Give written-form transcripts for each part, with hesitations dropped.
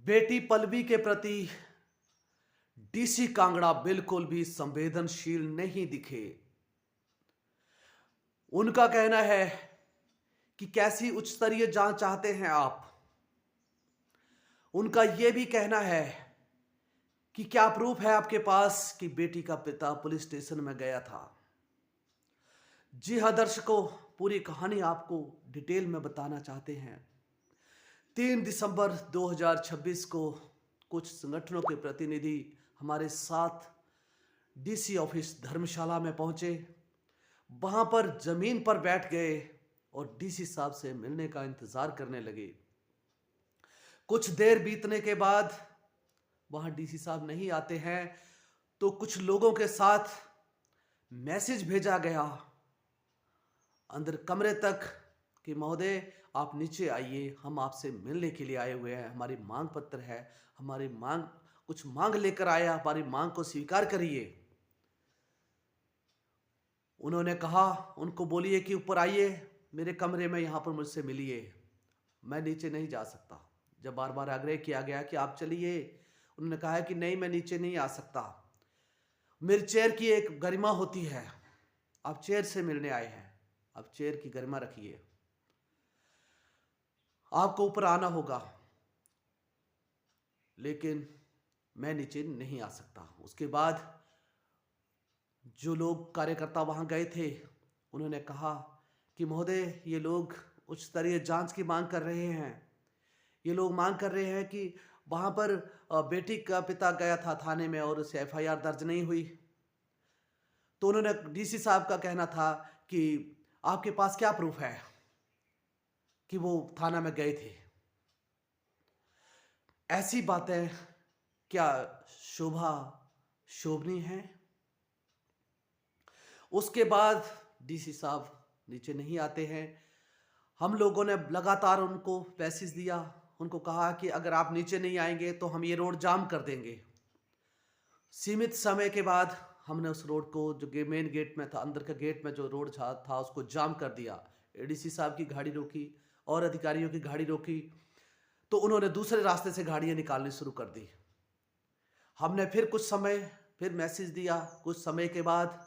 बेटी पल्लवी के प्रति डीसी कांगड़ा बिल्कुल भी संवेदनशील नहीं दिखे। उनका कहना है कि कैसी उच्च स्तरीय जांच चाहते हैं आप। उनका यह भी कहना है कि क्या प्रूफ है आपके पास कि बेटी का पिता पुलिस स्टेशन में गया था। जी हां दर्शकों, पूरी कहानी आपको डिटेल में बताना चाहते हैं। 3 दिसंबर 2026 को कुछ संगठनों के प्रतिनिधि हमारे साथ डीसी ऑफिस धर्मशाला में पहुंचे। वहां पर जमीन पर बैठ गए और डीसी साहब से मिलने का इंतजार करने लगे। कुछ देर बीतने के बाद वहां डीसी साहब नहीं आते हैं तो कुछ लोगों के साथ मैसेज भेजा गया अंदर कमरे तक कि महोदय आप नीचे आइए, हम आपसे मिलने के लिए आए हुए हैं, हमारी मांग पत्र है, हमारी मांग कुछ मांग लेकर आया, हमारी मांग को स्वीकार करिए। उन्होंने कहा उनको बोलिए कि ऊपर आइए मेरे कमरे में, यहां पर मुझसे मिलिए, मैं नीचे नहीं जा सकता। जब बार बार आग्रह किया गया कि आप चलिए, उन्होंने कहा कि नहीं मैं नीचे नहीं आ सकता, मेरी चेयर की एक गरिमा होती है, आप चेयर से मिलने आए हैं, आप चेयर की गरिमा रखिए, आपको ऊपर आना होगा, लेकिन मैं नीचे नहीं आ सकता। उसके बाद जो लोग कार्यकर्ता वहां गए थे उन्होंने कहा कि महोदय ये लोग उच्च स्तरीय जांच की मांग कर रहे हैं, ये लोग मांग कर रहे हैं कि वहां पर बेटी का पिता गया था थाने में और उसे एफआईआर दर्ज नहीं हुई। तो उन्होंने डीसी साहब का कहना था कि आपके पास क्या प्रूफ है कि वो थाना में गए थे। ऐसी बातें क्या शोभनीय हैं? उसके बाद डीसी साहब नीचे नहीं आते हैं। हम लोगों ने लगातार उनको मैसेज दिया, उनको कहा कि अगर आप नीचे नहीं आएंगे तो हम ये रोड जाम कर देंगे। सीमित समय के बाद हमने उस रोड को जो मेन गेट में था, अंदर का गेट में जो रोड था उसको जाम कर दिया। एडीसी साहब की गाड़ी रोकी और अधिकारियों की गाड़ी रोकी तो उन्होंने दूसरे रास्ते से गाड़ियां निकालनी शुरू कर दी। हमने फिर मैसेज दिया कुछ समय के बाद,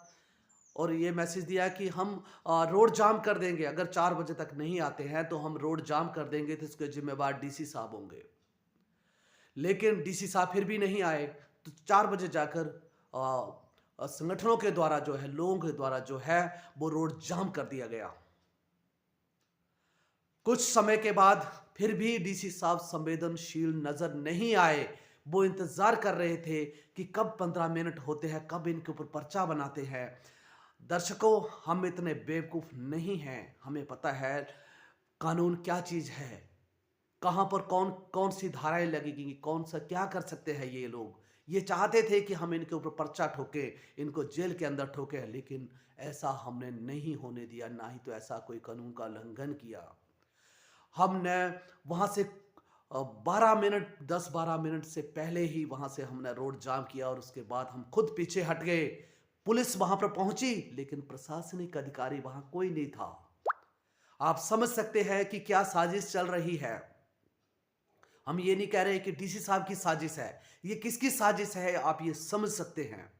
और ये मैसेज दिया कि हम रोड जाम कर देंगे, अगर 4 बजे तक नहीं आते हैं तो हम रोड जाम कर देंगे, तो इसके जिम्मेवार डीसी साहब होंगे। लेकिन डीसी साहब फिर भी नहीं आए तो 4 बजे जाकर संगठनों के द्वारा जो है, लोगों के द्वारा जो है वो रोड जाम कर दिया गया। कुछ समय के बाद फिर भी डीसी साहब संवेदनशील नजर नहीं आए। वो इंतजार कर रहे थे कि कब 15 मिनट होते हैं, कब इनके ऊपर पर्चा बनाते हैं। दर्शकों, हम इतने बेवकूफ नहीं हैं, हमें पता है कानून क्या चीज है, कहां पर कौन कौन सी धाराएं लगेगी, कौन सा क्या कर सकते हैं ये लोग। ये चाहते थे कि हम इनके ऊपर पर्चा ठोके, इनको जेल के अंदर ठोके, लेकिन ऐसा हमने नहीं होने दिया, ना ही तो ऐसा कोई कानून का उल्लंघन किया। हमने वहां से 10-12 मिनट से पहले ही वहां से हमने रोड जाम किया और उसके बाद हम खुद पीछे हट गए। पुलिस वहां पर पहुंची लेकिन प्रशासनिक अधिकारी वहां कोई नहीं था। आप समझ सकते हैं कि क्या साजिश चल रही है। हम ये नहीं कह रहे कि डीसी साहब की साजिश है, ये किसकी साजिश है आप ये समझ सकते हैं।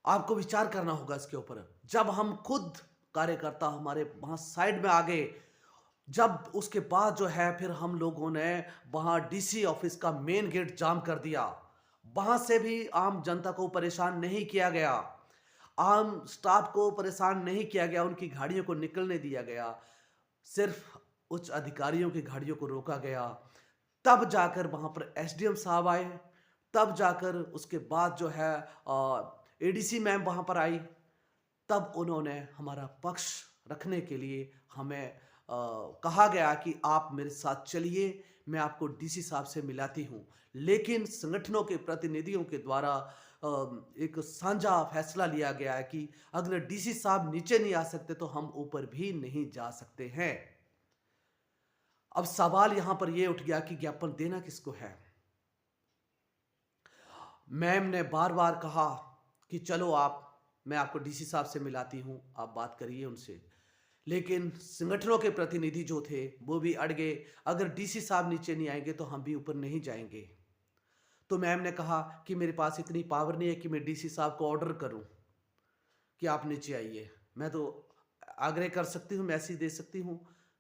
आपको विचार करना होगा इसके ऊपर। जब हम खुद कार्यकर्ता हमारे वहां साइड में आ गए, जब उसके बाद जो है फिर हम लोगों ने वहां डीसी ऑफिस का मेन गेट जाम कर दिया। वहां से भी आम जनता को परेशान नहीं किया गया, आम स्टाफ को परेशान नहीं किया गया, उनकी गाड़ियों को निकलने दिया गया, सिर्फ उच्च अधिकारियों की गाड़ियों को रोका गया। तब जाकर वहां पर एसडीएम साहब आए, तब जाकर उसके बाद जो है एडीसी मैम वहां पर आई, तब उन्होंने हमारा पक्ष रखने के लिए हमें कहा गया कि आप मेरे साथ चलिए, मैं आपको डीसी साहब से मिलाती हूं। लेकिन संगठनों के प्रतिनिधियों के द्वारा एक साझा फैसला लिया गया है कि अगर डीसी साहब नीचे नहीं आ सकते तो हम ऊपर भी नहीं जा सकते हैं। अब सवाल यहां पर यह उठ गया कि ज्ञापन देना किसको है। मैम ने बार बार कहा कि चलो आप, मैं आपको डीसी साहब से मिलाती हूं, आप बात करिए उनसे। लेकिन संगठनों के प्रतिनिधि जो थे वो भी अड़ गए, अगर डीसी साहब नीचे नहीं आएंगे तो हम भी ऊपर नहीं जाएंगे। तो मैम ने कहा कि मेरे पास इतनी पावर नहीं है कि मैं डीसी साहब को ऑर्डर करूं कि आप नीचे आइए। मैं तो आग्रह कर सकती हूँ, मैसेज दे सकती हूँ,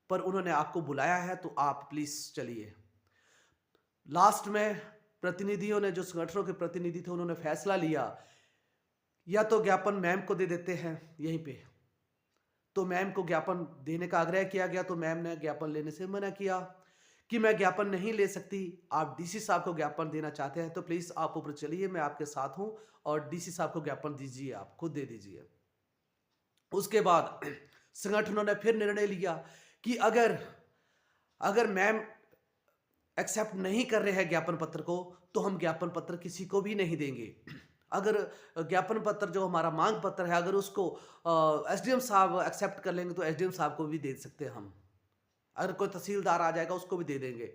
पर उन्होंने आपको बुलाया है तो आप प्लीज चलिए। लास्ट में प्रतिनिधियों ने, जो संगठनों के प्रतिनिधि थे, उन्होंने फैसला लिया या तो ज्ञापन मैम को दे देते हैं यहीं पे। तो मैम को ज्ञापन देने का आग्रह किया गया, तो मैम ने ज्ञापन लेने से मना किया कि मैं ज्ञापन नहीं ले सकती। आप डीसी साहब को ज्ञापन देना चाहते हैं तो प्लीज आप ऊपर चलिए, मैं आपके साथ हूं, और डीसी साहब को ज्ञापन दीजिए, आप खुद दे दीजिए। उसके बाद संगठनों ने फिर निर्णय लिया कि अगर अगर मैम एक्सेप्ट नहीं कर रहे हैं ज्ञापन पत्र को, तो हम ज्ञापन पत्र किसी को भी नहीं देंगे। अगर ज्ञापन पत्र जो हमारा मांग पत्र है, अगर उसको एसडीएम साहब एक्सेप्ट कर लेंगे तो एसडीएम साहब को भी दे सकते हैं हम। अगर कोई तहसीलदार आ जाएगा उसको भी दे देंगे।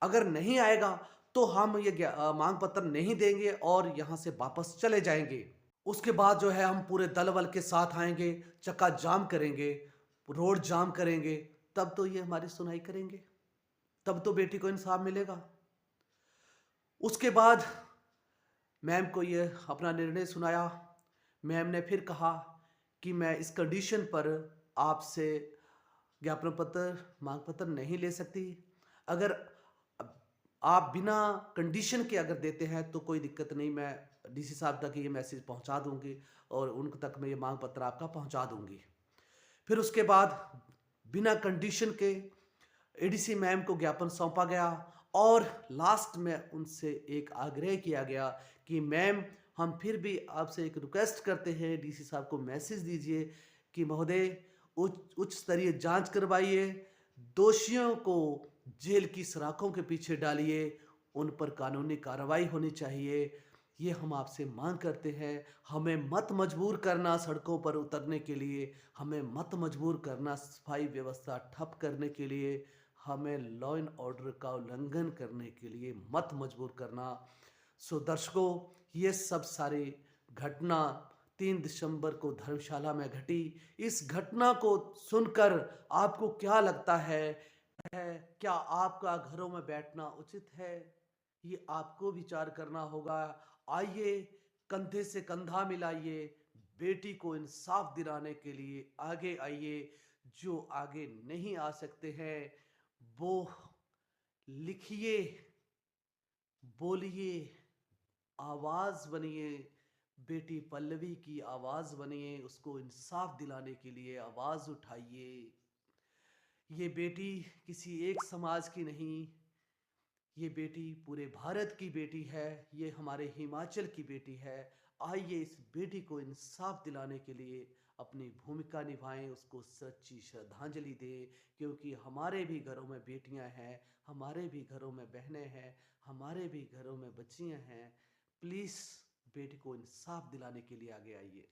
अगर नहीं आएगा तो हम ये मांग पत्र नहीं देंगे और यहाँ से वापस चले जाएंगे। उसके बाद जो है हम पूरे दल बल के साथ आएंगे, चक्का जाम करेंगे, रोड जाम करेंगे, तब तो ये हमारी सुनाई करेंगे, तब तो बेटी को इंसाफ मिलेगा। उसके बाद मैम को ये अपना निर्णय सुनाया। मैम ने फिर कहा कि मैं इस कंडीशन पर आपसे ज्ञापन पत्र, मांग पत्र नहीं ले सकती। अगर आप बिना कंडीशन के अगर देते हैं तो कोई दिक्कत नहीं, मैं डीसी साहब तक ये मैसेज पहुंचा दूंगी और उन तक मैं ये मांग पत्र आपका पहुंचा दूंगी। फिर उसके बाद बिना कंडीशन के एडीसी मैम को ज्ञापन सौंपा गया और लास्ट में उनसे एक आग्रह किया गया कि मैम, हम फिर भी आपसे एक रिक्वेस्ट करते हैं, डीसी साहब को मैसेज दीजिए कि महोदय उच्च स्तरीय जांच करवाइए, दोषियों को जेल की सलाखों के पीछे डालिए, उन पर कानूनी कार्रवाई होनी चाहिए। ये हम आपसे मांग करते हैं। हमें मत मजबूर करना सड़कों पर उतरने के लिए, हमें मत मजबूर करना सफाई व्यवस्था ठप करने के लिए, हमें लॉ एंड ऑर्डर का उल्लंघन करने के लिए मत मजबूर करना। सो दर्शकों, ये सब सारी घटना 3 दिसंबर को धर्मशाला में घटी। इस घटना को सुनकर आपको क्या लगता है? क्या आपका घरों में बैठना उचित है? ये आपको विचार करना होगा। आइए, कंधे से कंधा मिलाइए, बेटी को इंसाफ दिलाने के लिए आगे आइए। जो आगे नहीं आ सकते हैं वो लिखिए, बोलिए, आवाज बनिए, बेटी पल्लवी की आवाज बनिए, उसको इंसाफ दिलाने के लिए आवाज उठाइए। ये बेटी किसी एक समाज की नहीं, ये बेटी पूरे भारत की बेटी है, ये हमारे हिमाचल की बेटी है। आइए इस बेटी को इंसाफ दिलाने के लिए अपनी भूमिका निभाएं, उसको सच्ची श्रद्धांजलि दें, क्योंकि हमारे भी घरों में बेटियां हैं, हमारे भी घरों में बहनें हैं, हमारे भी घरों में बच्चियां हैं। प्लीज़ बेटी को इंसाफ दिलाने के लिए आगे आइए।